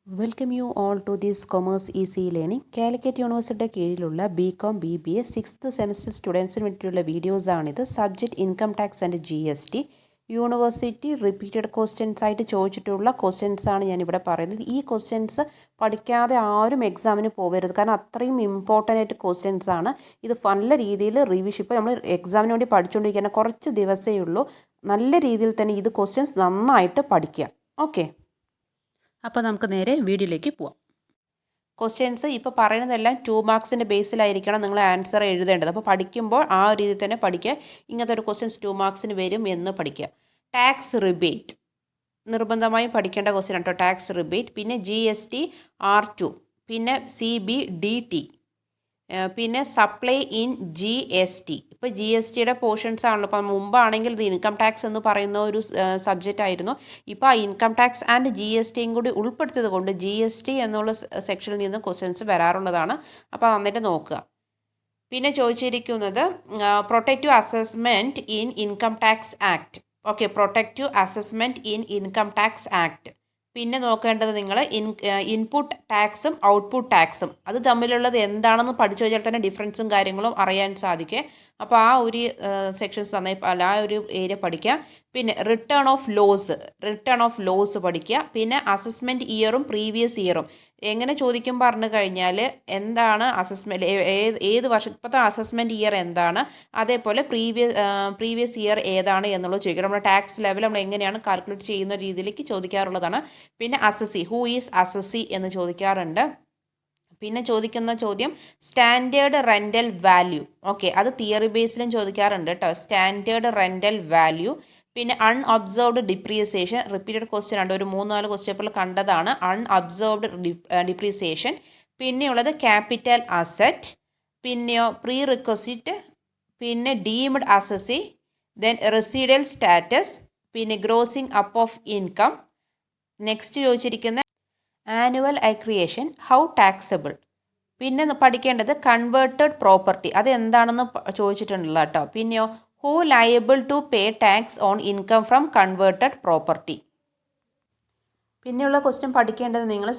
Welcome you all to this commerce easy learning. Calicut യൂണിവേഴ്സിറ്റിയുടെ കീഴിലുള്ള BCom BBA 6th semester സ്റ്റുഡൻസിന് വേണ്ടിയിട്ടുള്ള വീഡിയോസാണിത്. Subject income tax and GST. University repeated questions ആയിട്ട് ചോദിച്ചിട്ടുള്ള ക്വസ്റ്റ്യൻസ് ആണ് ഞാനിവിടെ പറയുന്നത്. ഈ ക്വസ്റ്റ്യൻസ് പഠിക്കാതെ ആരും എക്സാമിന് പോകരുത്, കാരണം അത്രയും ഇമ്പോർട്ടൻ്റ് ആയിട്ട് ക്വസ്റ്റ്യൻസ് ആണ്. ഇത് നല്ല രീതിയിൽ റിവിഷൻ, ഇപ്പോൾ നമ്മൾ എക്സാമിന് വേണ്ടി പഠിച്ചുകൊണ്ടിരിക്കുന്ന കുറച്ച് ദിവസമേ ഉള്ളൂ. നല്ല രീതിയിൽ തന്നെ ഇത് ക്വസ്റ്റ്യൻസ് നന്നായിട്ട് പഠിക്കുക. ഓക്കെ, അപ്പോൾ നമുക്ക് നേരെ വീഡിയോയിലേക്ക് പോവാം. ക്വസ്റ്റ്യൻസ് ഇപ്പോൾ പറയുന്നതെല്ലാം 2 മാർക്സിൻ്റെ ബേസിലായിരിക്കണം നിങ്ങൾ ആൻസർ എഴുതേണ്ടത്. അപ്പോൾ പഠിക്കുമ്പോൾ ആ ഒരു രീതിയിൽ തന്നെ പഠിക്കുക. ഇങ്ങനത്തെ ഒരു ക്വസ്റ്റ്യൻസ് 2 മാർക്സിന് വരും എന്ന് പഠിക്കുക. ടാക്സ് റിബേറ്റ് നിർബന്ധമായും പഠിക്കേണ്ട ക്വസ്റ്റ്യൻ ആണ് കേട്ടോ, ടാക്സ് റിബേറ്റ്. പിന്നെ GST R2, പിന്നെ CBDT, പിന്നെ സപ്ലൈ ഇൻ GST. ഇപ്പോൾ GSTയുടെ പോർഷൻസ് ആണല്ലോ. അപ്പോൾ മുമ്പാണെങ്കിൽ ഇത് ഇൻകം ടാക്സ് എന്ന് പറയുന്ന ഒരു സബ്ജക്റ്റ് ആയിരുന്നു. ഇപ്പോൾ ആ ഇൻകം ടാക്സ് ആൻഡ് GSTയും കൂടി ഉൾപ്പെടുത്തിയത് കൊണ്ട് GST എന്നുള്ള സെക്ഷനിൽ നിന്ന് ക്വസ്റ്റ്യൻസ് വരാറുള്ളതാണ്. അപ്പോൾ നന്നായിട്ട് നോക്കുക. പിന്നെ ചോദിച്ചിരിക്കുന്നത് protective assessment in income tax act. Okay, protective assessment in income tax act. പിന്നെ നോക്കേണ്ടത് നിങ്ങൾ ഇൻപുട്ട് ടാക്സും ഔട്ട്പുട്ട് ടാക്സും അത് തമ്മിലുള്ളത് എന്താണെന്ന് പഠിച്ചു കഴിഞ്ഞാൽ തന്നെ ഡിഫറൻസും കാര്യങ്ങളും അറിയാൻ സാധിക്കും. അപ്പോൾ ആ ഒരു സെക്ഷൻസ് നന്നായി ആ ഒരു ഏരിയ പഠിക്കുക. പിന്നെ റിട്ടേൺ ഓഫ് ലോസ് പഠിക്കുക. പിന്നെ അസസ്മെൻറ്റ് ഇയറും പ്രീവിയസ് ഇയറും എങ്ങനെ ചോദിക്കും പറഞ്ഞു കഴിഞ്ഞാൽ എന്താണ് അസസ്മെൻറ്റ്, ഏത് വർഷം ഇപ്പോഴത്തെ അസസ്മെൻറ്റ് ഇയർ എന്താണ്, അതേപോലെ പ്രീവിയസ് ഇയർ ഏതാണ് എന്നുള്ളത് ചോദിക്കുക. നമ്മുടെ ടാക്സ് ലെവൽ നമ്മൾ എങ്ങനെയാണ് കാൽക്കുലേറ്റ് ചെയ്യുന്ന രീതിയിലേക്ക് ചോദിക്കാറുള്ളതാണ്. പിന്നെ അസസി, ഹൂ ഈസ് അസസി എന്ന് ചോദിക്കാറുണ്ട്. പിന്നെ ചോദിക്കുന്ന ചോദ്യം സ്റ്റാൻഡേർഡ് റെൻ്റൽ വാല്യൂ. ഓക്കെ, അത് തിയറി ബേസിലും ചോദിക്കാറുണ്ട് കേട്ടോ, സ്റ്റാൻഡേർഡ് റെൻ്റൽ വാല്യൂ. പിന്നെ അൺഒബ്സർവ്ഡ് ഡിപ്രീസിയേഷൻ, റിപ്പീറ്റഡ് ക്വസ്റ്റ്യൻ ഉണ്ട്, ഒരു 3-4 ക്വസ്റ്റ്യൻ പേപ്പറിൽ കണ്ടതാണ് അൺഒബ്സർവ്ഡ് ഡിപ്രീസിയേഷൻ. പിന്നെയുള്ളത് ക്യാപിറ്റൽ അസറ്റ്, പിന്നെയോ പ്രീ റിക്വസിറ്റ്, പിന്നെ deemed assessee, then residential status, പിന്നെ grossing up of income. Next ചോദിച്ചിരിക്കുന്ന ആനുവൽ അക്രിയേഷൻ, ഹൗ ടാക്സബിൾ. പിന്നെ പഠിക്കേണ്ടത് കൺവേർട്ടഡ് പ്രോപ്പർട്ടി, അത് എന്താണെന്ന് ചോദിച്ചിട്ടുണ്ടല്ലോ കേട്ടോ. പിന്നെയോ who liable to pay tax on income from converted property. പിന്നെയുള്ള ക്വസ്റ്റ്യൻ പഠിക്കേണ്ടത് നിങ്ങൾ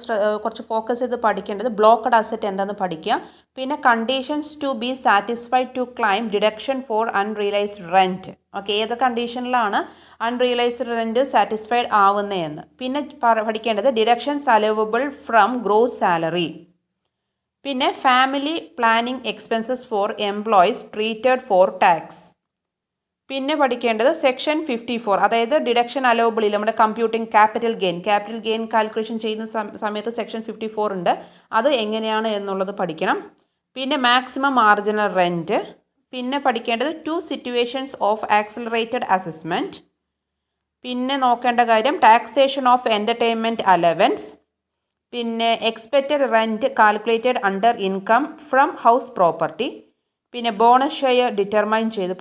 കുറച്ച് ഫോക്കസ് ചെയ്ത് പഠിക്കേണ്ടത് ബ്ലോക്കഡ് അസറ്റ് എന്താണെന്ന് പഠിക്കുക. പിന്നെ conditions to be satisfied to claim deduction for unrealised rent. Okay, ഏത് കണ്ടീഷനിലാണ് അൺറിയലൈസ്ഡ് റെൻറ്റ് സാറ്റിസ്ഫൈഡ് ആവുന്നതെന്ന്. പിന്നെ പഠിക്കേണ്ടത് deductions allowable from gross salary. പിന്നെ family planning expenses for employees treated for tax. പിന്നെ പഠിക്കേണ്ടത് സെക്ഷൻ 54, അതായത് ഡിഡക്ഷൻ അലോബിളിൽ നമ്മുടെ കമ്പ്യൂട്ടിംഗ് ക്യാപിറ്റൽ ഗെയിൻ കാൽക്കുലേഷൻ ചെയ്യുന്ന സമയത്ത് സെക്ഷൻ 54 ഉണ്ട്, അത് എങ്ങനെയാണ് എന്നുള്ളത് പഠിക്കണം. പിന്നെ മാക്സിമം മാർജിനൽ റെൻറ്റ്. പിന്നെ പഠിക്കേണ്ടത് 2 സിറ്റുവേഷൻസ് ഓഫ് ആക്സിലറേറ്റഡ് അസസ്മെൻറ്റ്. പിന്നെ നോക്കേണ്ട കാര്യം ടാക്സേഷൻ ഓഫ് എൻ്റർടൈൻമെൻറ്റ് അലവൻസ്. പിന്നെ expected rent calculated under income from house property. പിന്നെ ബോണസ് ഷെയർ ഡിറ്റർമൈൻ ചെയ്ത്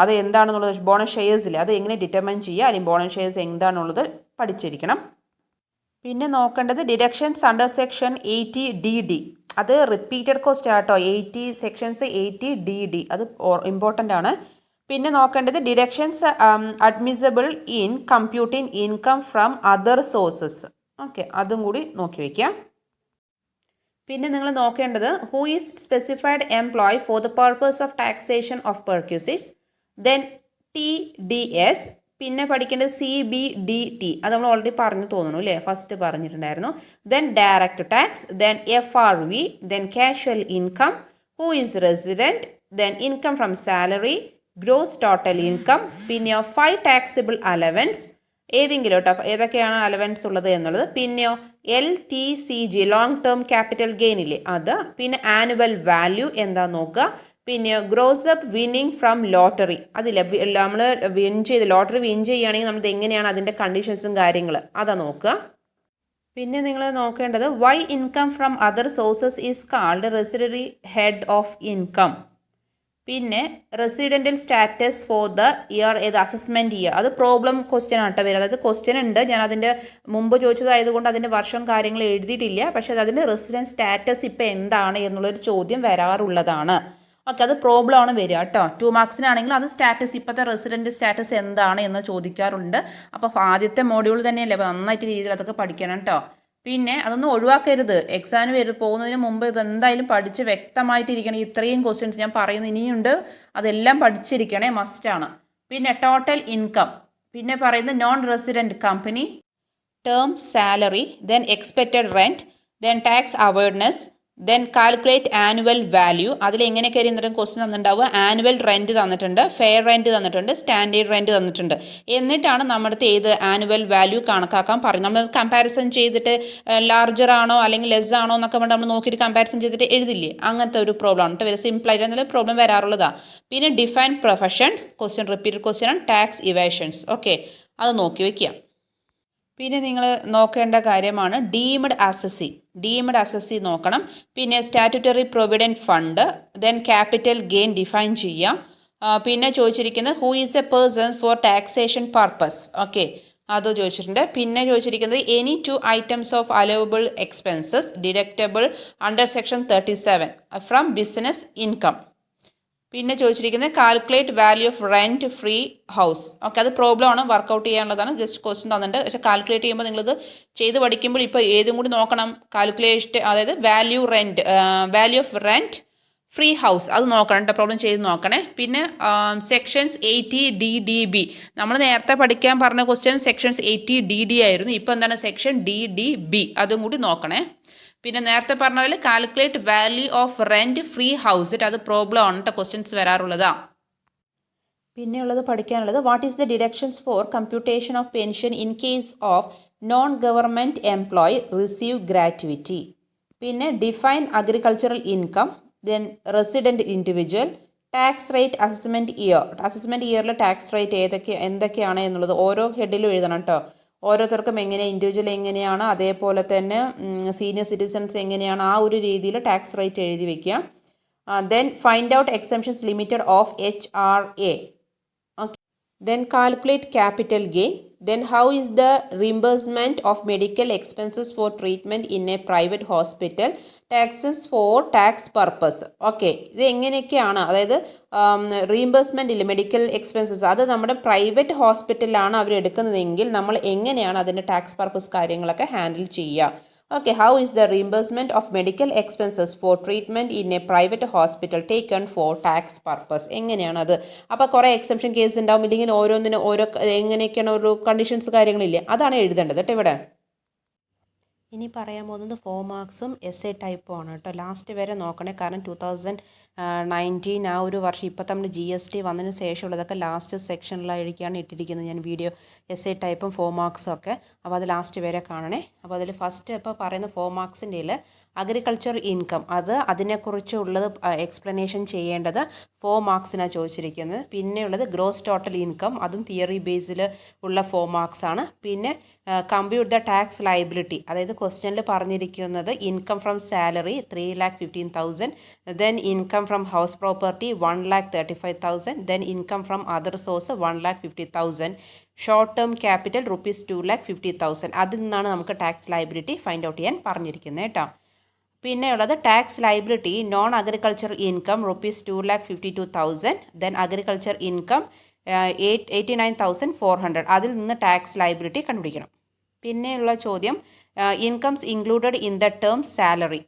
അത് എന്താണെന്നുള്ളത്, ബോണസ് ഷെയർസിൽ അത് എങ്ങനെ ഡിറ്റർമൈൻ ചെയ്യുക, അല്ലെങ്കിൽ ബോണസ് ഷെയർസ് എന്താണെന്നുള്ളത് പഠിച്ചിരിക്കണം. പിന്നെ നോക്കേണ്ടത് ഡിഡക്ഷൻസ് അണ്ടർ സെക്ഷൻ 80DD, അത് റിപ്പീറ്റഡ് ക്വസ്റ്റ്യൻ ആട്ടോ, 80 സെക്ഷൻസ് 80DD, അത് ഇമ്പോർട്ടൻ്റ് ആണ്. പിന്നെ നോക്കേണ്ടത് deductions admissible in computing income from other sources. Okay, അതും കൂടി നോക്കി വയ്ക്കാം. പിന്നെ നിങ്ങൾ നോക്കേണ്ടത് who is specified employ for the purpose of taxation of perquisites, then TDS. പിന്നെ പഠിക്കേണ്ടത് CBDT, അത് നമ്മൾ ഓൾറെഡി പറഞ്ഞു തോന്നുന്നു അല്ലേ, ഫസ്റ്റ് പറഞ്ഞിട്ടുണ്ടായിരുന്നു. Then direct tax, then FRV, then casual income, who is resident, then income from salary, gross total income. പിന്നെയോ 5 taxable allowance, ഏതെങ്കിലും കേട്ടോ ഏതൊക്കെയാണ് അലവൻസ് ഉള്ളത് എന്നുള്ളത്. പിന്നെയോ LTCG, ലോങ് ടേം ക്യാപിറ്റൽ ഗെയിനില്ലേ അത്. പിന്നെ ആനുവൽ വാല്യൂ എന്താ നോക്കുക. പിന്നെയോ gross up winning from lottery, അതില്ല നമ്മൾ ലോട്ടറി വിൻ ചെയ്യുകയാണെങ്കിൽ നമ്മൾ എങ്ങനെയാണ് അതിൻ്റെ കണ്ടീഷൻസും കാര്യങ്ങൾ അതാ നോക്കുക. പിന്നെ നിങ്ങൾ നോക്കേണ്ടത് why income from other sources is called residuary head of income. പിന്നെ residential status for the year, ഏത് അസസ്മെൻറ്റ് ഇയർ, അത് പ്രോബ്ലം ക്വസ്റ്റ്യൻ ആട്ടോ വരും. അതായത് ക്വസ്റ്റ്യൻ ഉണ്ട്, ഞാൻ അതിൻ്റെ മുമ്പ് ചോദിച്ചതായതുകൊണ്ട് അതിൻ്റെ വർഷം കാര്യങ്ങൾ എഴുതിയിട്ടില്ല, പക്ഷേ അതിൻ്റെ റെസിഡൻറ്റ് സ്റ്റാറ്റസ് ഇപ്പോൾ എന്താണ് എന്നുള്ളൊരു ചോദ്യം വരാറുള്ളതാണ്. ഓക്കെ, അത് പ്രോബ്ലം ആണ് വരിക കേട്ടോ. 2 മാർക്സിനാണെങ്കിൽ അത് സ്റ്റാറ്റസ്, ഇപ്പോഴത്തെ റെസിഡൻറ്റ് സ്റ്റാറ്റസ് എന്താണ് എന്ന് ചോദിക്കാറുണ്ട്. അപ്പോൾ ആദ്യത്തെ മോഡ്യൂൾ തന്നെയല്ലേ, അപ്പോൾ നന്നായിട്ട് രീതിയിൽ അതൊക്കെ പഠിക്കണം കേട്ടോ. പിന്നെ അതൊന്നും ഒഴിവാക്കരുത്. എക്സാമിന് പോകുന്നതിന് മുമ്പ് ഇതെന്തായാലും പഠിച്ച് വ്യക്തമായിട്ടിരിക്കണം. ഇത്രയും ക്വസ്റ്റ്യൻസ് ഞാൻ പറയുന്നത് ഇനിയുണ്ട്, അതെല്ലാം പഠിച്ചിരിക്കണേ, മസ്റ്റാണ്. പിന്നെ ടോട്ടൽ ഇൻകം, പിന്നെ പറയുന്നത് non resident company, term salary, then expected rent, then tax awareness, then calculate annual value. അതിൽ എങ്ങനെയൊക്കെ ഇന്നത്തെ ക്വസ്റ്റ്യൻ തന്നിട്ടുണ്ടാവുക? ആനുവൽ റെൻറ്റ് തന്നിട്ടുണ്ട്, ഫെയർ റെൻറ്റ് തന്നിട്ടുണ്ട്, സ്റ്റാൻഡേർഡ് റെൻറ്റ് തന്നിട്ടുണ്ട്. എന്നിട്ടാണ് നമ്മുടെ അടുത്ത് ഏത് ആനുവൽ വാല്യൂ കണക്കാക്കാൻ പറയും. നമ്മൾ കമ്പാരിസൺ ചെയ്തിട്ട് ലാർജർ ആണോ അല്ലെങ്കിൽ ലെസ് ആണോ എന്നൊക്കെ നമ്മൾ നോക്കിയിട്ട് കമ്പാരിസൺ ചെയ്തിട്ട് എഴുതില്ലേ? അങ്ങനത്തെ ഒരു പ്രോബ്ലം ആണ് കേട്ടോ. വെരി സിമ്പിളായിട്ട് എന്തെങ്കിലും പ്രോബ്ലം വരാറുള്ളതാണ്. പിന്നെ define professions, question repeated question ആണ്. ടാക്സ് ഇവേഷൻസ്, ഓക്കെ, അത് നോക്കി വയ്ക്കുക. പിന്നെ നിങ്ങൾ നോക്കേണ്ട കാര്യമാണ് ഡീംഡ് അസസി നോക്കണം. പിന്നെ statutory provident fund, then capital gain define ചെയ്യാം. പിന്നെ ചോദിച്ചിരിക്കുന്നത് who is A person for taxation purpose, okay, അത് ചോദിച്ചിട്ടുണ്ട്. പിന്നെ ചോദിച്ചിരിക്കുന്നത് any 2 items of allowable expenses deductible under section 37 from business income. പിന്നെ ചോദിച്ചിരിക്കുന്നത് calculate value of rent free house, okay, അത് പ്രോബ്ലം ആണ്, വർക്കൗട്ട് ചെയ്യാനുള്ളതാണ്. ജസ്റ്റ് ക്വസ്റ്റ്യൻ തന്നിട്ടുണ്ട്. പക്ഷേ കാൽക്കുലേറ്റ് ചെയ്യുമ്പോൾ നിങ്ങളിത് ചെയ്ത് പഠിക്കുമ്പോൾ ഇപ്പോൾ ഏതും കൂടി നോക്കണം. കാൽക്കുലേറ്റ്, അതായത് value of rent free house, അത് നോക്കണം കേട്ടോ, പ്രോബ്ലം ചെയ്ത് നോക്കണേ. പിന്നെ സെക്ഷൻസ് 80DDB, നമ്മൾ നേരത്തെ പഠിക്കാൻ പറഞ്ഞ ക്വസ്റ്റ്യൻ സെക്ഷൻസ് 80DD ആയിരുന്നു. ഇപ്പോൾ എന്താണ് സെക്ഷൻ DDB, അതും കൂടി നോക്കണേ. പിന്നെ നേരത്തെ പറഞ്ഞ പോലെ calculate value of rent free house, അത് പ്രോബ്ലം ആണ് കേട്ടോ, ക്വസ്റ്റ്യൻസ് വരാറുള്ളതാണ്. പിന്നെയുള്ളത് പഠിക്കാനുള്ളത് what is the deductions for computation of pension in case of non government employee receive gratuity. പിന്നെ define agricultural income, then resident individual, tax rate assessment ഇയറിലെ tax rate എന്തൊക്കെയാണ് എന്നുള്ളത് ഓരോ ഹെഡിലും എഴുതണം കേട്ടോ. ഓരോരുത്തർക്കും എങ്ങനെ, ഇൻഡിവിജ്വൽ എങ്ങനെയാണ്, അതേപോലെ തന്നെ സീനിയർ സിറ്റിസൺസ് എങ്ങനെയാണ്, ആ ഒരു രീതിയിൽ ടാക്സ് റേറ്റ് എഴുതി വയ്ക്കുക. Then find out exemptions limited of HRA, okay, then calculate capital gain, then how is the reimbursement of medical expenses for treatment in a private hospital, taxes for tax purpose, okay, ഇത് എങ്ങനെയൊക്കെയാണ്, അതായത് റീംബേഴ്സ്മെൻ്റ് ഇല്ല, medical expenses, അത് നമ്മുടെ private ഹോസ്പിറ്റലിലാണ് അവർ എടുക്കുന്നതെങ്കിൽ നമ്മൾ എങ്ങനെയാണ് അതിൻ്റെ ടാക്സ് പർപ്പസ് കാര്യങ്ങളൊക്കെ ഹാൻഡിൽ ചെയ്യുക. Okay, how is the reimbursement of medical expenses for treatment in a private hospital taken for tax purpose, എങ്ങനെയാണത്? അപ്പോൾ കുറേ എക്സെപ്ഷൻ കേസ് ഉണ്ടാവും, ഇല്ലെങ്കിൽ ഓരോന്നിനും ഓരോ എങ്ങനെയൊക്കെയാണ് ഒരു കണ്ടീഷൻസ് കാര്യങ്ങളില്ലേ, അതാണ് എഴുതേണ്ടത് കേട്ടോ ഇവിടെ. ഇനി പറയാൻ പോകുന്നത് 4 മാർക്സും essay ടൈപ്പും ആണ് കേട്ടോ. ലാസ്റ്റ് വരെ നോക്കണേ, കാരണം 2019 ആ ഒരു വർഷം, ഇപ്പോൾ നമ്മൾ GST വന്നതിന് ശേഷമുള്ളതൊക്കെ ലാസ്റ്റ് സെക്ഷനിലായിരിക്കാണ് ഇട്ടിരിക്കുന്നത് ഞാൻ വീഡിയോ, essay ടൈപ്പും 4 മാർക്സും ഒക്കെ. അപ്പോൾ അത് ലാസ്റ്റ് വരെ കാണണേ. അപ്പോൾ അതിൽ ഫസ്റ്റ് ഇപ്പോൾ പറയുന്ന 4 മാർക്സിൻ്റെ അഗ്രികൾച്ചർ ഇൻകം, അതിനെക്കുറിച്ചുള്ളത് എക്സ്പ്ലനേഷൻ ചെയ്യേണ്ടത് 4 മാർക്സിനാണ് ചോദിച്ചിരിക്കുന്നത്. പിന്നെയുള്ളത് ഗ്രോസ് ടോട്ടൽ ഇൻകം, അതും തിയറി ബേസിൽ ഉള്ള 4 മാർക്സാണ്. പിന്നെ കമ്പ്യൂട്ട് ദ ടാക്സ് ലയബിലിറ്റി, അതായത് ക്വസ്റ്റ്യനിൽ പറഞ്ഞിരിക്കുന്നത് income from salary 3,15,000, then income from house property 1,35,000, then income from other source 1,50,000, short term capital ₹2,50,000. അതിൽ നിന്നാണ് നമുക്ക് ടാക്സ് ലയബിലിറ്റി ഫൈൻഡ് ഔട്ട് ചെയ്യാൻ പറഞ്ഞിരിക്കുന്നത് കേട്ടോ. പിന്നെ ഉള്ളത് tax liability non agriculture income ₹2,52,000, then agriculture income 89,400, അതിൽ നിന്ന് ടാക്സ് ലയബിലിറ്റി കണ്ടുപിടിക്കണം. പിന്നെയുള്ള ചോദ്യം incomes included in the term salary,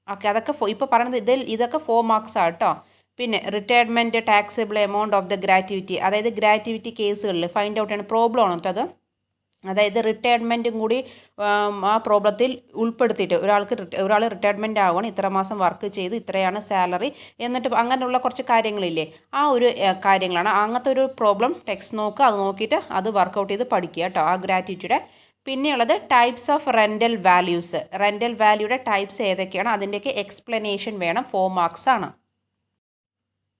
okay, അതൊക്കെ ഇപ്പോൾ പറയുന്നത് ഇതൊക്കെ 4 മാർക്സ് ആണ് കേട്ടോ. പിന്നെ retirement taxable amount of the gratuity, അതായത് ഗ്രാറ്റുവിറ്റി കേസുകളിൽ ഫൈൻഡ് ഔട്ട് ആണ്, പ്രോബ്ലം ആണ് കേട്ടോ അത്. അതായത് റിട്ടയർമെൻറ്റും കൂടി ആ പ്രോബ്ലത്തിൽ ഉൾപ്പെടുത്തിയിട്ട് ഒരാൾ റിട്ടയർമെൻറ്റ് ആവുകയാണ്, ഇത്ര മാസം വർക്ക് ചെയ്തു, ഇത്രയാണ് സാലറി, എന്നിട്ട് അങ്ങനെയുള്ള കുറച്ച് കാര്യങ്ങളില്ലേ, ആ ഒരു കാര്യങ്ങളാണ്. അങ്ങനത്തെ ഒരു പ്രോബ്ലം ടെക്സ്റ്റ് നോക്കുക, അത് നോക്കിയിട്ട് അത് വർക്കൗട്ട് ചെയ്ത് പഠിക്കുക കേട്ടോ, ആ ഗ്രാറ്റുവിറ്റിയുടെ. പിന്നെയുള്ളത് types of rental values, rental വാല്യൂയുടെ ടൈപ്സ് ഏതൊക്കെയാണ്, അതിൻ്റെയൊക്കെ എക്സ്പ്ലനേഷൻ വേണം, 4 മാർക്സ് ആണ്.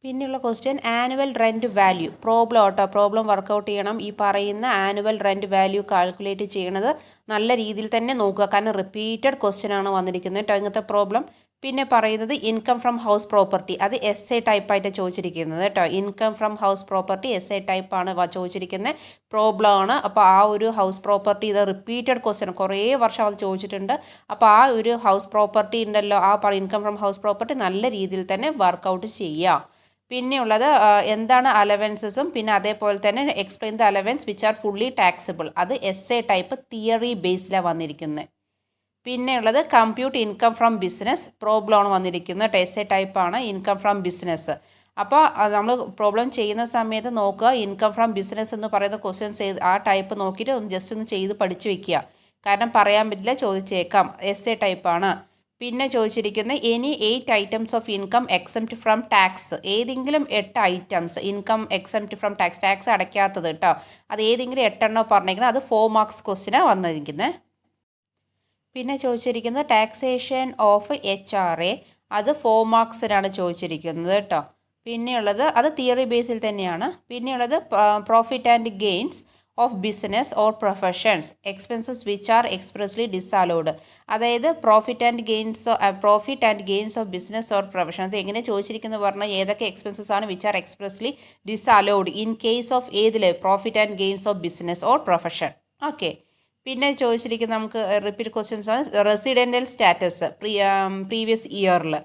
പിന്നെയുള്ള question annual rent value, problem കേട്ടോ, പ്രോബ്ലം വർക്കൗട്ട് ചെയ്യണം. ഈ പറയുന്ന ആനുവൽ റെൻറ്റ് വാല്യൂ കാൽക്കുലേറ്റ് ചെയ്യണത് നല്ല രീതിയിൽ തന്നെ നോക്കുക, കാരണം റിപ്പീറ്റഡ് ക്വസ്റ്റ്യൻ ആണ് വന്നിരിക്കുന്നത് കേട്ടോ ഇങ്ങനത്തെ പ്രോബ്ലം. പിന്നെ പറയുന്നത് ഇൻകം ഫ്രം ഹൗസ് പ്രോപ്പർട്ടി, അത് essay ടൈപ്പായിട്ട് ചോദിച്ചിരിക്കുന്നത് കേട്ടോ. Income from house property essay ടൈപ്പാണ് ചോദിച്ചിരിക്കുന്നത്, പ്രോബ്ലം ആണ്. അപ്പോൾ ആ ഒരു ഹൗസ് പ്രോപ്പർട്ടി, ഇത് റിപ്പീറ്റഡ് ക്വസ്റ്റ്യൻ, കുറേ വർഷം അത് ചോദിച്ചിട്ടുണ്ട്. അപ്പോൾ ആ ഒരു ഹൗസ് പ്രോപ്പർട്ടി ഉണ്ടല്ലോ, ആ ഇൻകം ഫ്രം ഹൗസ് പ്രോപ്പർട്ടി നല്ല രീതിയിൽ തന്നെ വർക്കൗട്ട് ചെയ്യുക. പിന്നെയുള്ളത് എന്താണ് അലവൻസസും, പിന്നെ അതേപോലെ തന്നെ explain the allowance which are fully taxable, അത് essay ടൈപ്പ് തിയറി ബേസിലാണ് വന്നിരിക്കുന്നത്. പിന്നെയുള്ളത് കമ്പ്യൂട്ട് ഇൻകം ഫ്രം ബിസിനസ് പ്രോബ്ലമാണ് വന്നിരിക്കുന്നത്. എസ്സേ ടൈപ്പാണ് ഇൻകം ഫ്രം ബിസിനസ്. അപ്പോൾ നമ്മൾ പ്രോബ്ലം ചെയ്യുന്ന സമയത്ത് നോക്കുക, ഇൻകം ഫ്രം ബിസിനസ് എന്ന് പറയുന്ന ക്വസ്റ്റ്യൻസ് ആ ടൈപ്പ് നോക്കിയിട്ട് ജസ്റ്റ് ഒന്ന് ചെയ്ത് പഠിച്ച് വെക്കുക. കാരണം പറയാൻ പറ്റില്ല, ചോദിച്ചേക്കാം. എസ്സേ ടൈപ്പാണ്. പിന്നെ ചോദിച്ചിരിക്കുന്ന any 8 items of income exempt from tax. ഏതെങ്കിലും 8 items income exempt from tax, tax അടയ്ക്കാത്തത് കേട്ടോ. അത് ഏതെങ്കിലും 8 പറഞ്ഞിരിക്കുന്നത്. അത് 4 മാർക്സ് ക്വസ്റ്റിനാണ് വന്നിരിക്കുന്നത്. പിന്നെ ചോദിച്ചിരിക്കുന്നത് ടാക്സേഷൻ ഓഫ് HRA, അത് 4 മാർക്സിനാണ് ചോദിച്ചിരിക്കുന്നത് കേട്ടോ. പിന്നെയുള്ളത് അത് തിയറി ബേസിൽ തന്നെയാണ്. പിന്നെയുള്ളത് profit and gains of business or professions expenses which are expressly disallowed. അതായത് profit and gains of business or profession, അത് എങ്ങനെ ചോദിച്ചിരിക്കുന്നത് പറഞ്ഞാൽ ഏതൊക്കെ എക്സ്പെൻസസ് ആണ് which are expressly disallowed in case of ഏതിൽ profit and gains of business or profession. Okay. പിന്നെ ചോദിച്ചിരിക്കുന്നത് നമുക്ക് റിപ്പീറ്റ് ക്വസ്റ്റ്യൻസ് ആണ്. റെസിഡൻ്റൽ സ്റ്റാറ്റസ് പ്രീവിയസ് ഇയറിൽ.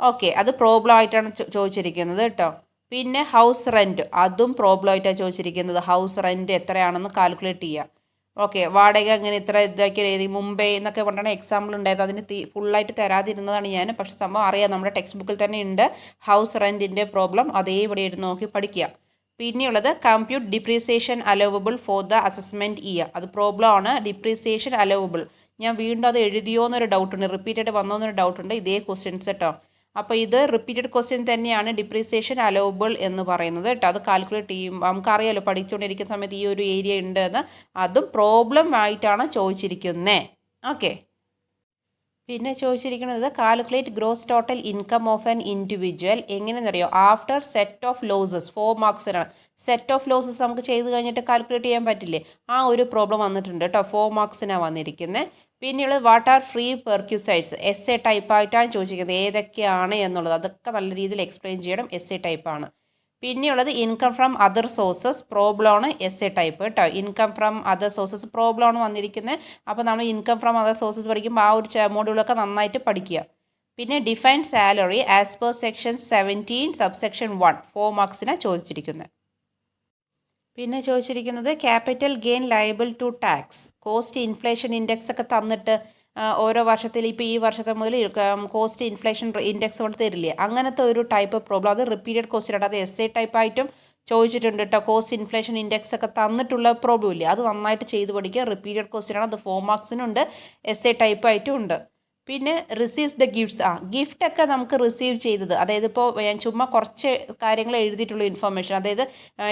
ഓക്കെ, അത് പ്രോബ്ലം ആയിട്ടാണ് ചോദിച്ചിരിക്കുന്നത് കേട്ടോ. പിന്നെ ഹൗസ് റെൻറ്റ്, അതും പ്രോബ്ലം ആയിട്ടാണ് ചോദിച്ചിരിക്കുന്നത്. ഹൗസ് റെൻറ്റ് എത്രയാണെന്ന് കാൽക്കുലേറ്റ് ചെയ്യുക. ഓക്കെ, വാടക അങ്ങനെ ഇത്ര ഇതാക്കി മുംബൈ എന്നൊക്കെ പറഞ്ഞാണ് എക്സാമ്പിൾ ഉണ്ടായത്. അതിന് ഫുള്ളായിട്ട് തരാതിരുന്നതാണ് ഞാൻ. പക്ഷേ സംഭവം അറിയാം, നമ്മുടെ ടെക്സ്റ്റ് ബുക്കിൽ തന്നെ ഉണ്ട് ഹൗസ് റെൻറ്റിൻ്റെ പ്രോബ്ലം. അതേ ഇവിടെ ഇരുന്ന് നോക്കി പഠിക്കുക. പിന്നെയുള്ളത് compute depreciation allowable for the assessment year, അത് പ്രോബ്ലം ആണ്. ഡിപ്രീസിയേഷൻ അലവബിൾ, ഞാൻ വീണ്ടും അത് എഴുതിയോന്നൊരു ഡൗട്ടുണ്ട്, റിപ്പീറ്റഡ് വന്നോന്നൊരു ഡൗട്ടുണ്ട്. ഇതേ ക്വസ്റ്റ്യൻസ് കേട്ടോ. അപ്പോൾ ഇത് റിപ്പീറ്റഡ് ക്വസ്റ്റ്യൻ തന്നെയാണ് ഡിപ്രീസിയേഷൻ അലവബിൾ എന്ന് പറയുന്നത് കേട്ടോ. അത് കാൽക്കുലേറ്റ് ചെയ്യും, നമുക്കറിയാമല്ലോ പഠിച്ചുകൊണ്ടിരിക്കുന്ന സമയത്ത് ഈ ഒരു ഏരിയ ഉണ്ട് എന്ന്. അതും പ്രോബ്ലം ആയിട്ടാണ് ചോദിച്ചിരിക്കുന്നത്. ഓക്കെ. പിന്നെ ചോദിച്ചിരിക്കുന്നത് calculate gross total income of an individual. എങ്ങനെയെന്നറിയോ, ആഫ്റ്റർ സെറ്റ് ഓഫ് ലോസസ്. 4 മാർക്സിനാണ്. സെറ്റ് ഓഫ് ലോസസ് നമുക്ക് ചെയ്ത് കഴിഞ്ഞിട്ട് കാൽക്കുലേറ്റ് ചെയ്യാൻ പറ്റില്ലേ, ആ ഒരു പ്രോബ്ലം വന്നിട്ടുണ്ട് കേട്ടോ. 4 മാർക്സിനാണ് വന്നിരിക്കുന്നത്. പിന്നെയുള്ളത് വാട്ട് ആർ ഫ്രീ പെർക്യൂസൈഡ്സ്, എസ്സേ ടൈപ്പായിട്ടാണ് ചോദിച്ചിരിക്കുന്നത്. ഏതൊക്കെയാണ് എന്നുള്ളത് അതൊക്കെ നല്ല രീതിയിൽ എക്സ്പ്ലെയിൻ ചെയ്യണം. എസ്സേ ടൈപ്പാണ്. പിന്നെയുള്ളത് ഇൻകം ഫ്രം അതർ സോഴ്സസ് പ്രോബ്ലമാണ്. എസ്സേ ടൈപ്പ് കേട്ടോ. ഇൻകം ഫ്രം അതർ സോഴ്സസ് പ്രോബ്ലമാണ് വന്നിരിക്കുന്നത്. അപ്പോൾ നമ്മൾ ഇൻകം ഫ്രം അതർ സോഴ്സസ് പഠിക്കുമ്പോൾ ആ ഒരു മോഡ്യൂളൊക്കെ നന്നായിട്ട് പഠിക്കുക. പിന്നെ define salary as per section 17 subsection 1, 4 മാർക്സിനാണ് ചോദിച്ചിരിക്കുന്നത്. പിന്നെ ചോദിച്ചിരിക്കുന്നത് capital gain liable to tax. Cost inflation index ഒക്കെ തന്നിട്ട് ഓരോ വർഷത്തിൽ ഇപ്പോൾ ഈ വർഷത്തെ മുതൽ കോസ്റ്റ് ഇൻഫ്ലേഷൻ ഇൻഡെക്സ് കൊണ്ട് തരില്ലേ, അങ്ങനത്തെ ഒരു ടൈപ്പ് പ്രോബ്ലം. അത് റിപ്പീറ്റഡ് ക്വസ്റ്റ്യൻ ആണ്. അത് എസ്സേ ടൈപ്പായിട്ടും ചോദിച്ചിട്ടുണ്ട് കേട്ടോ. കോസ്റ്റ് ഇൻഫ്ലേഷൻ ഇൻഡെക്സ് ഒക്കെ തന്നിട്ടുള്ള പ്രോബ്ലം ഇല്ലേ, അത് നന്നായിട്ട് ചെയ്ത് പഠിക്കുക. റിപ്പീറ്റഡ് ക്വസ്റ്റ്യൻ ആണ്. അത് 4 മാർക്സിനുണ്ട്. എസ്സേ ടൈപ്പായിട്ടും ഉണ്ട്. പിന്നെ റിസീവ്സ് ദ ഗിഫ്റ്റ്സ്. ഗിഫ്റ്റൊക്കെ നമുക്ക് റിസീവ് ചെയ്തത്, അതായത് ഇപ്പോൾ ഞാൻ ചുമ്മാ കുറച്ച് കാര്യങ്ങൾ എഴുതിയിട്ടുള്ള ഇൻഫർമേഷൻ. അതായത്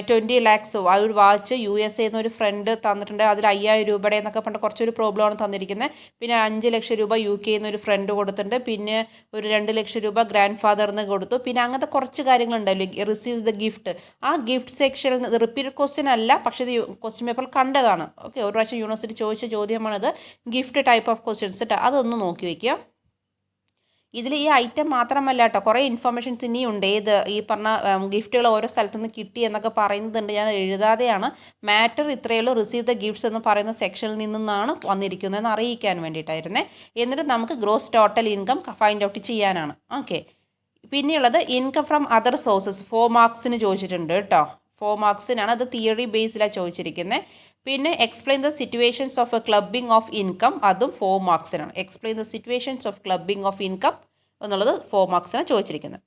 20 lakhs ആ ഒരു വാച്ച് USA എന്നൊരു ഫ്രണ്ട് തന്നിട്ടുണ്ട്. അതിൽ 5000 രൂപയുടെ എന്നൊക്കെ പറഞ്ഞിട്ട് കുറച്ചൊരു പ്രോബ്ലമാണ് തന്നിരിക്കുന്നത്. പിന്നെ 5 ലക്ഷം രൂപ UK എന്നൊരു ഫ്രണ്ട് കൊടുത്തിട്ടുണ്ട്. പിന്നെ ഒരു 2 ലക്ഷം രൂപ ഗ്രാൻഡ് ഫാദറിന് കൊടുത്തു. പിന്നെ അങ്ങനത്തെ കുറച്ച് കാര്യങ്ങളുണ്ടല്ലോ, റിസീവ്സ് ദ ഗിഫ്റ്റ്. ആ ഗിഫ്റ്റ് സെക്ഷനിൽ റിപ്പീറ്റഡ് ക്വസ്റ്റ്യൻ അല്ല, പക്ഷേ ഇത് ക്വസ്റ്റ്യൻ പേപ്പർ കണ്ടതാണ്. ഓക്കെ, ഒരു പ്രാവശ്യം യൂണിവേഴ്സിറ്റി ചോദിച്ച ചോദ്യമാണത്. ഗിഫ്റ്റ് ടൈപ്പ് ഓഫ് ക്വസ്റ്റ്യൻസ് കേട്ടോ. അതൊന്ന് നോക്കി വയ്ക്കുക. ഇതിൽ ഈ ഐറ്റം മാത്രമല്ല കേട്ടോ, കുറേ ഇൻഫർമേഷൻസ് ഇനിയും ഉണ്ട്. ഏത് ഈ പറഞ്ഞ ഗിഫ്റ്റുകൾ ഓരോ സ്ഥലത്തു നിന്ന് കിട്ടി എന്നൊക്കെ പറയുന്നുണ്ട്. ഞാൻ എഴുതാതെയാണ്. മാറ്റർ ഇത്രയേ ഉള്ളൂ. റിസീവ് ദ ഗിഫ്റ്റ്സ് എന്ന് പറയുന്ന സെക്ഷനിൽ നിന്നാണ് വന്നിരിക്കുന്നതെന്ന് അറിയിക്കാൻ വേണ്ടിയിട്ടായിരുന്നേ. എന്നിട്ട് നമുക്ക് gross total income find out ചെയ്യാനാണ്. ഓക്കെ. പിന്നെയുള്ളത് ഇൻകം ഫ്രം അതർ സോഴ്സസ് 4 മാർക്സിന് ചോദിച്ചിട്ടുണ്ട് കേട്ടോ. 4 മാർക്സിനാണ്. അത് തിയറി ബേസിലാണ് ചോദിച്ചിരിക്കുന്നത്. പിന്നെ explain the situations of a clubbing of income, അതും 4 മാർക്സിനാണ്. Explain the situations of clubbing of income എന്നുള്ളത് 4 മാർക്സിനാണ് ചോദിച്ചിരിക്കുന്നത്.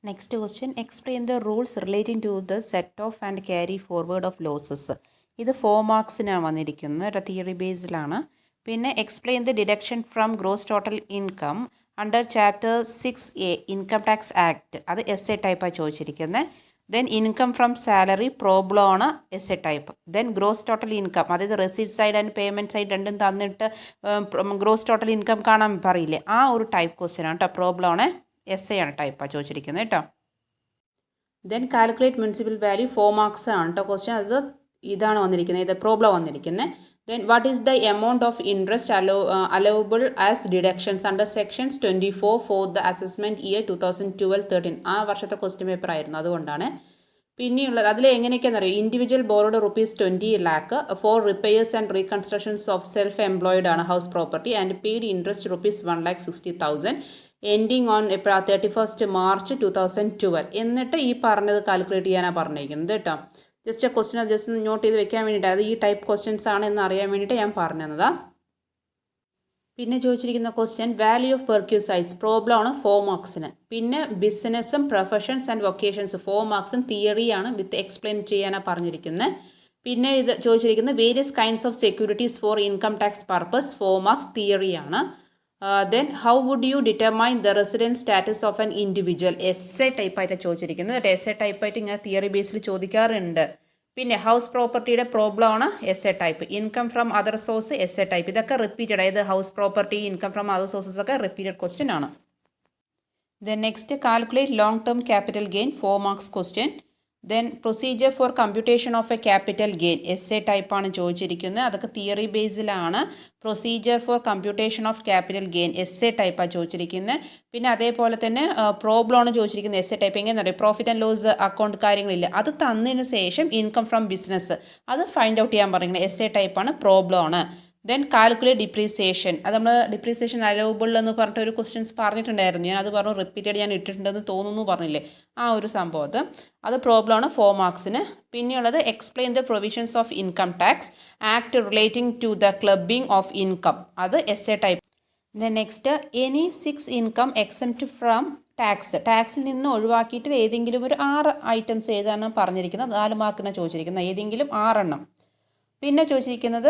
Next question explain the rules relating to the set off and carry forward of losses. ഇത് 4 മാർക്സിനാണ് വന്നിരിക്കുന്നത്. തിയറി ബേസിലാണ്. പിന്നെ explain the deduction from gross total income under chapter 6A income tax act, അത് essay ടൈപ്പാണ് ചോദിച്ചിരിക്കുന്നത്. Then income from salary problem ആണ് essay type. Then gross total income, അതായത് receipt side and payment side രണ്ടും തന്നിട്ട് gross total income കാണാൻ പറയില്ലേ, ആ ഒരു ടൈപ്പ് ക്വസ്റ്റ്യൻ ആണ് കേട്ടോ. പ്രോബ്ലം ആണ്, എസ്സേ ആണ് ടൈപ്പാണ് ചോദിച്ചിരിക്കുന്നത് കേട്ടോ. Then calculate municipal value 4 marks ആണ് കേട്ടോ ക്വസ്റ്റ്യൻ. അത് ഇതാണ് വന്നിരിക്കുന്നത്, ഇത് പ്രോബ്ലം വന്നിരിക്കുന്നത്. Then what is the amount of interest allowable as deductions under sections 24 for the assessment year 2012-13? ആ വർഷത്തെ ക്വസ്റ്റ്യൻ പേപ്പർ ആയിരുന്നു, അതുകൊണ്ടാണ്. പിന്നെയുള്ളത് അതിൽ എങ്ങനെയൊക്കെയാണെന്നറിയോ, individual borrowed ₹20 lakh for repairs and reconstructions of self employed ആണ് house property and paid interest ₹1,60,000 ending on 31st March 2012. എന്നിട്ട് ഈ പറഞ്ഞത് കാൽക്കുലേറ്റ് ചെയ്യാനാണ് പറഞ്ഞിരിക്കുന്നത് കേട്ടോ. ജസ്റ്റ് ക്വസ്റ്റ്യൻ ജസ്റ്റ് നോട്ട് ചെയ്ത് വെക്കാൻ വേണ്ടിയിട്ട്, അത് ഈ ടൈപ്പ് ക്വസ്റ്റ്യൻസ് ആണ് എന്ന് അറിയാൻ വേണ്ടിയിട്ട് ഞാൻ പറഞ്ഞു തന്നതാണ്. പിന്നെ ചോദിച്ചിരിക്കുന്ന question value of perquisites problem ആണ് 4 മാർക്സിന്. പിന്നെ ബിസിനസ്സും പ്രൊഫഷൻസ് ആൻഡ് വൊക്കേഷൻസ് 4 മാർക്സും തിയറിയാണ് വിത്ത് എക്സ്പ്ലെയിൻ ചെയ്യാനാണ് പറഞ്ഞിരിക്കുന്നത്. പിന്നെ ഇത് ചോദിച്ചിരിക്കുന്നത് various kinds of securities for income tax purpose 4 marks തിയറിയാണ്. Then how would you determine the resident status of an individual essay ടൈപ്പായിട്ട് ചോദിച്ചിരിക്കുന്നത്. എസ് എ ടൈപ്പായിട്ട് ഇങ്ങനെ തിയറി ബേസിൽ ചോദിക്കാറുണ്ട്. പിന്നെ ഹൗസ് പ്രോപ്പർട്ടിയുടെ പ്രോബ്ലം ആണ് essay type. Income from other source essay type. ഇതൊക്കെ repeated, അതായത് house property, income from other sources ഒക്കെ റിപ്പീറ്റഡ് ക്വസ്റ്റ്യൻ ആണ്. Then next calculate long term capital gain 4 marks question. Then procedure for computation of a capital gain essay ടൈപ്പാണ് ചോദിച്ചിരിക്കുന്നത്. അതൊക്കെ theory ബേസിലാണ്. Procedure for computation of capital gain essay ടൈപ്പാണ് ചോദിച്ചിരിക്കുന്നത്. പിന്നെ അതേപോലെ തന്നെ പ്രോബ്ലം ആണ് ചോദിച്ചിരിക്കുന്നത് എസ് എ ടൈപ്പ്. എങ്ങനെയെന്ന് അറിയാം, പ്രോഫിറ്റ് ആൻഡ് ലോസ് അക്കൗണ്ട് കാര്യങ്ങളില്ല, അത് തന്നതിന് ശേഷം ഇൻകം ഫ്രം ബിസിനസ് അത് ഫൈൻഡ് ഔട്ട് ചെയ്യാൻ പറയുന്നത് എസ് എ ടൈപ്പാണ്, പ്രോബ്ലം ആണ്. Then calculate depreciation. അത് നമ്മൾ ഡിപ്രീസിയേഷൻ അലൗബിൾ എന്ന് പറഞ്ഞിട്ട് ഒരു ക്വസ്റ്റ്യൻസ് പറഞ്ഞിട്ടുണ്ടായിരുന്നു. ഞാൻ അത് പറഞ്ഞു റിപ്പീറ്റഡ് ഞാൻ ഇട്ടിട്ടുണ്ടെന്ന് തോന്നുന്നു പറഞ്ഞില്ലേ, ആ ഒരു സംഭവം അത് പ്രോബ്ലം ആണ് 4 മാർക്സിന്. പിന്നെയുള്ളത് explain the provisions of income tax act relating to the clubbing of income, അത് essay type. Then next any 6 income except from ടാക്സിൽ നിന്ന് ഒഴിവാക്കിയിട്ട് ഏതെങ്കിലും ഒരു 6 ഐറ്റംസ് ഏതാണ് പറഞ്ഞിരിക്കുന്നത്. 4 മാർക്കിനാണ് ചോദിച്ചിരിക്കുന്നത്, ഏതെങ്കിലും 6 എണ്ണം. പിന്നെ ചോദിച്ചിരിക്കുന്നത്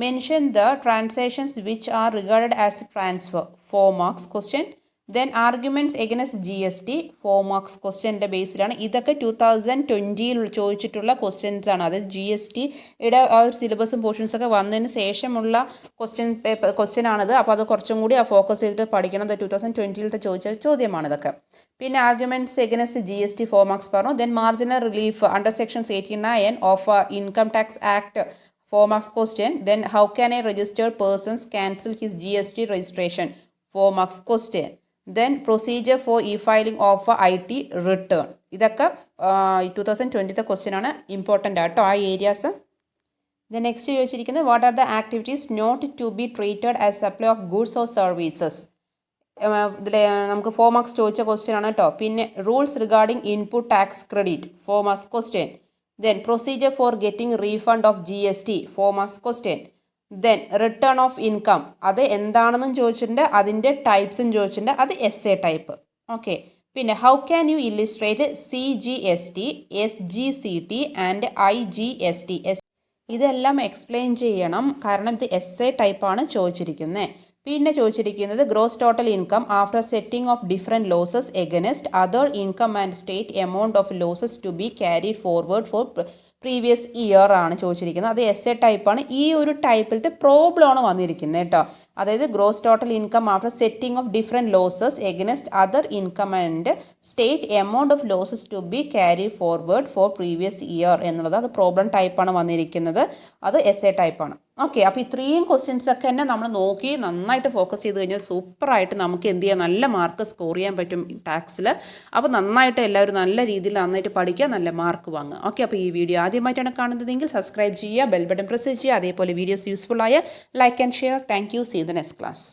mention the transactions which are regarded as a transfer 4 marks question. Then arguments against GST 4 marks ക്വസ്റ്റ്യൻ്റെ ബേസിലാണ്. ഇതൊക്കെ 2020 ചോദിച്ചിട്ടുള്ള ക്വസ്റ്റ്യൻസ് ആണ്. അതായത് GSTയുടെ ആ ഒരു സിലബസും പോർഷൻസൊക്കെ വന്നതിന് ശേഷമുള്ള ക്വസ്റ്റ്യൻ ആണിത്. അപ്പോൾ അത് കുറച്ചും കൂടി ഫോക്കസ് ചെയ്തിട്ട് പഠിക്കണം. 2020 ചോദിച്ച ചോദ്യമാണ് ഇതൊക്കെ. പിന്നെ ആർഗ്യുമെൻറ്റ്സ് എഗനസ്റ്റ് GST 4 മാർക്സ് പറഞ്ഞു. Then marginal relief under sections 89 of income tax act 4 marks question. Then how can a registered persons cancel his GST registration 4 marks question. Then procedure for filing of IT return. ഇതൊക്കെ 2020 question ആണ്, important ആട്ടോ ആ areas. Then next ചോദിച്ചിരിക്കുന്നത് what are the activities not to be treated as supply of goods or services. ഇതിൽ നമുക്ക് 4 marks ചോദിച്ച question ആണ് കേട്ടോ. പിന്നെ rules regarding input tax credit 4 marks question. Then procedure for getting refund of GST 4 marks question. Then return of income അത് എന്താണെന്നും ചോദിച്ചിട്ടുണ്ട്, അതിൻ്റെ ടൈപ്സും ചോദിച്ചിട്ടുണ്ട്, അത് എസ് എ ടൈപ്പ്. ഓക്കെ. പിന്നെ how can you illustrate CGST SGCT and IGST. ഇതെല്ലാം explain ചെയ്യണം, കാരണം ഇത് എസ് എ ടൈപ്പാണ് ചോദിച്ചിരിക്കുന്നത്. പിന്നെ ചോദിച്ചിരിക്കുന്നത് gross total income after setting off different losses against other income and state amount of losses to be carry forward for previous year ആണ് ചോദിച്ചിരിക്കുന്നത്. അത് എസ് എ ടൈപ്പാണ്. ഈ ഒരു ടൈപ്പിലത്തെ പ്രോബ്ലം ആണ് വന്നിരിക്കുന്നത് കേട്ടോ. അതായത് gross total income after setting off different losses against other income and state amount of losses to be carry forward for previous year എന്നുള്ളത് അത് പ്രോബ്ലം ടൈപ്പാണ് വന്നിരിക്കുന്നത്. അത് എസ് എ ടൈപ്പാണ്. ഓക്കെ. അപ്പോൾ ഇത്രയും ക്വസ്റ്റ്യൻസൊക്കെ തന്നെ നമ്മൾ നോക്കി നന്നായിട്ട് ഫോക്കസ് ചെയ്ത് കഴിഞ്ഞാൽ സൂപ്പറായിട്ട് നമുക്ക് എന്ത് ചെയ്യാം, നല്ല മാർക്ക് സ്കോർ ചെയ്യാൻ പറ്റും ടാക്സിൽ. അപ്പോൾ നന്നായിട്ട് എല്ലാവരും നല്ല രീതിയിൽ നന്നായിട്ട് പഠിക്കുക, നല്ല മാർക്ക് വാങ്ങുക. ഓക്കെ. അപ്പോൾ ഈ വീഡിയോ ആദ്യമായിട്ടാണ് കാണുന്നതെങ്കിൽ സബ്സ്ക്രൈബ് ചെയ്യുക, ബെൽ ബട്ടൺ പ്രസ് ചെയ്യുക. അതേപോലെ വീഡിയോസ് യൂസ്ഫുൾ ആയ like and share. Thank you. See you the next class.